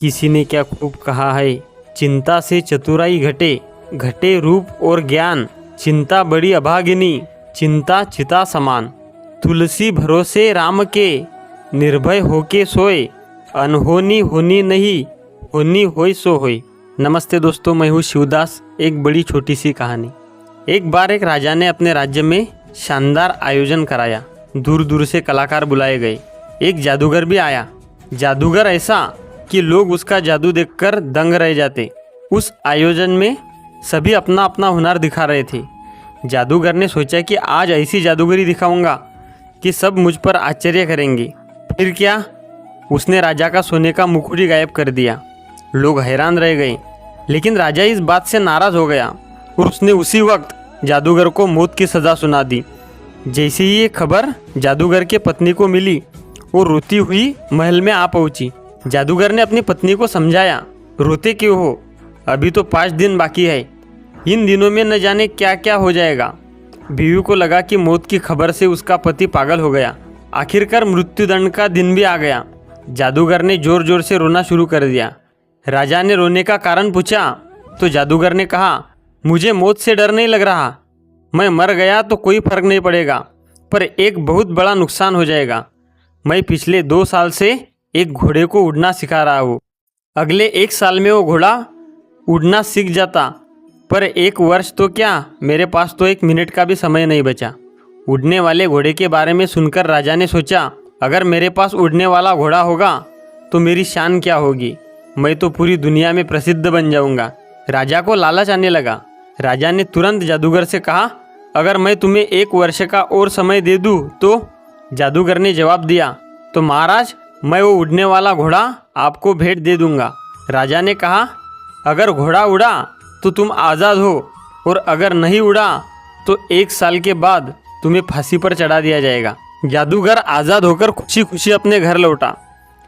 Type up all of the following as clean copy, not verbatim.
किसी ने क्या खूब कहा है, चिंता से चतुराई घटे, घटे रूप और ज्ञान। चिंता बड़ी अभागिनी, चिंता चिता समान। तुलसी भरोसे राम के, निर्भय होके सोए। अनहोनी होनी नहीं, होनी होय सो होय। नमस्ते दोस्तों, मैं हूँ शिवदास। एक बड़ी छोटी सी कहानी। एक बार एक राजा ने अपने राज्य में शानदार आयोजन कराया। दूर दूर से कलाकार बुलाए गए। एक जादूगर भी आया। जादूगर ऐसा कि लोग उसका जादू देखकर दंग रह जाते। उस आयोजन में सभी अपना अपना हुनर दिखा रहे थे। जादूगर ने सोचा कि आज ऐसी जादूगरी दिखाऊंगा कि सब मुझ पर आश्चर्य करेंगे। फिर क्या, उसने राजा का सोने का मुकुट ही गायब कर दिया। लोग हैरान रह गए, लेकिन राजा इस बात से नाराज़ हो गया और उसने उसी वक्त जादूगर को मौत की सज़ा सुना दी। जैसे ही ये खबर जादूगर के पत्नी को मिली, वो रोती हुई महल में आ पहुंची। जादूगर ने अपनी पत्नी को समझाया, रोते क्यों हो, अभी तो 5 दिन बाकी है। इन दिनों में न जाने क्या क्या हो जाएगा। बीवी को लगा कि मौत की खबर से उसका पति पागल हो गया। आखिरकार मृत्युदंड का दिन भी आ गया। जादूगर ने जोर जोर से रोना शुरू कर दिया। राजा ने रोने का कारण पूछा तो जादूगर ने कहा, मुझे मौत से डर नहीं लग रहा। मैं मर गया तो कोई फर्क नहीं पड़ेगा, पर एक बहुत बड़ा नुकसान हो जाएगा। मैं पिछले 2 साल से एक घोड़े को उड़ना सिखा रहा हूँ। अगले 1 साल में वो घोड़ा उड़ना सीख जाता, पर 1 वर्ष तो क्या, मेरे पास तो 1 मिनट का भी समय नहीं बचा। उड़ने वाले घोड़े के बारे में सुनकर राजा ने सोचा, अगर मेरे पास उड़ने वाला घोड़ा होगा तो मेरी शान क्या होगी। मैं तो पूरी दुनिया में प्रसिद्ध बन जाऊंगा। राजा को लालच आने लगा। राजा ने तुरंत जादूगर से कहा, अगर मैं तुम्हें 1 वर्ष का और समय दे दूँ तो? जादूगर ने जवाब दिया, तो महाराज, मैं वो उड़ने वाला घोड़ा आपको भेंट दे दूंगा। राजा ने कहा, अगर घोड़ा उड़ा तो तुम आज़ाद हो, और अगर नहीं उड़ा तो 1 साल के बाद तुम्हें फांसी पर चढ़ा दिया जाएगा। जादूगर आज़ाद होकर खुशी खुशी अपने घर लौटा।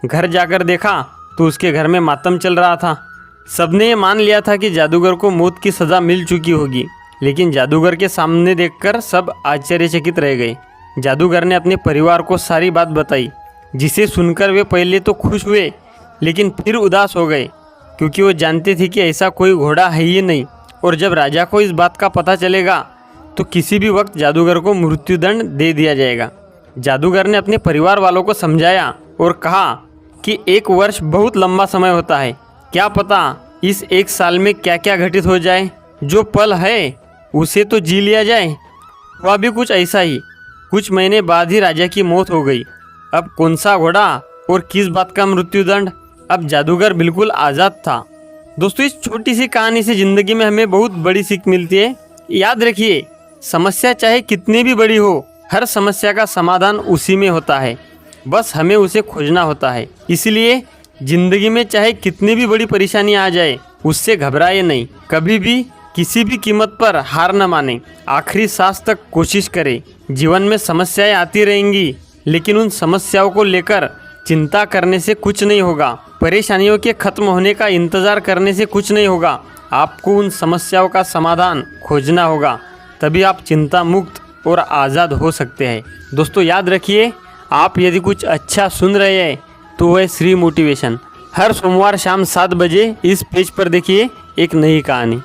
घर जाकर देखा तो उसके घर में मातम चल रहा था। सबने ये मान लिया था कि जादूगर को मौत की सज़ा मिल चुकी होगी, लेकिन जादूगर के सामने देखकर सब आश्चर्यचकित रह गए। जादूगर ने अपने परिवार को सारी बात बताई, जिसे सुनकर वे पहले तो खुश हुए, लेकिन फिर उदास हो गए, क्योंकि वो जानते थे कि ऐसा कोई घोड़ा है ही नहीं, और जब राजा को इस बात का पता चलेगा तो किसी भी वक्त जादूगर को मृत्युदंड दे दिया जाएगा। जादूगर ने अपने परिवार वालों को समझाया और कहा कि 1 वर्ष बहुत लंबा समय होता है। क्या पता इस 1 साल में क्या क्या घटित हो जाए। जो पल है उसे तो जी लिया जाए। हुआ भी कुछ ऐसा ही। कुछ महीने बाद ही राजा की मौत हो गई। अब कौन सा घोड़ा और किस बात का मृत्युदंड। अब जादूगर बिल्कुल आज़ाद था। दोस्तों, इस छोटी सी कहानी से ज़िंदगी में हमें बहुत बड़ी सीख मिलती है। याद रखिए, समस्या चाहे कितनी भी बड़ी हो, हर समस्या का समाधान उसी में होता है, बस हमें उसे खोजना होता है। इसलिए ज़िंदगी में चाहे कितनी भी बड़ी परेशानी आ जाए, उससे घबराए नहीं। कभी भी किसी भी कीमत पर हार न माने। आखिरी सांस तक कोशिश करें। जीवन में समस्याएं आती रहेंगी, लेकिन उन समस्याओं को लेकर चिंता करने से कुछ नहीं होगा। परेशानियों के खत्म होने का इंतज़ार करने से कुछ नहीं होगा। आपको उन समस्याओं का समाधान खोजना होगा, तभी आप चिंता मुक्त और आज़ाद हो सकते हैं। दोस्तों, याद रखिए, आप यदि कुछ अच्छा सुन रहे हैं तो वह श्री मोटिवेशन। हर सोमवार शाम 7 बजे इस पेज पर देखिए एक नई कहानी।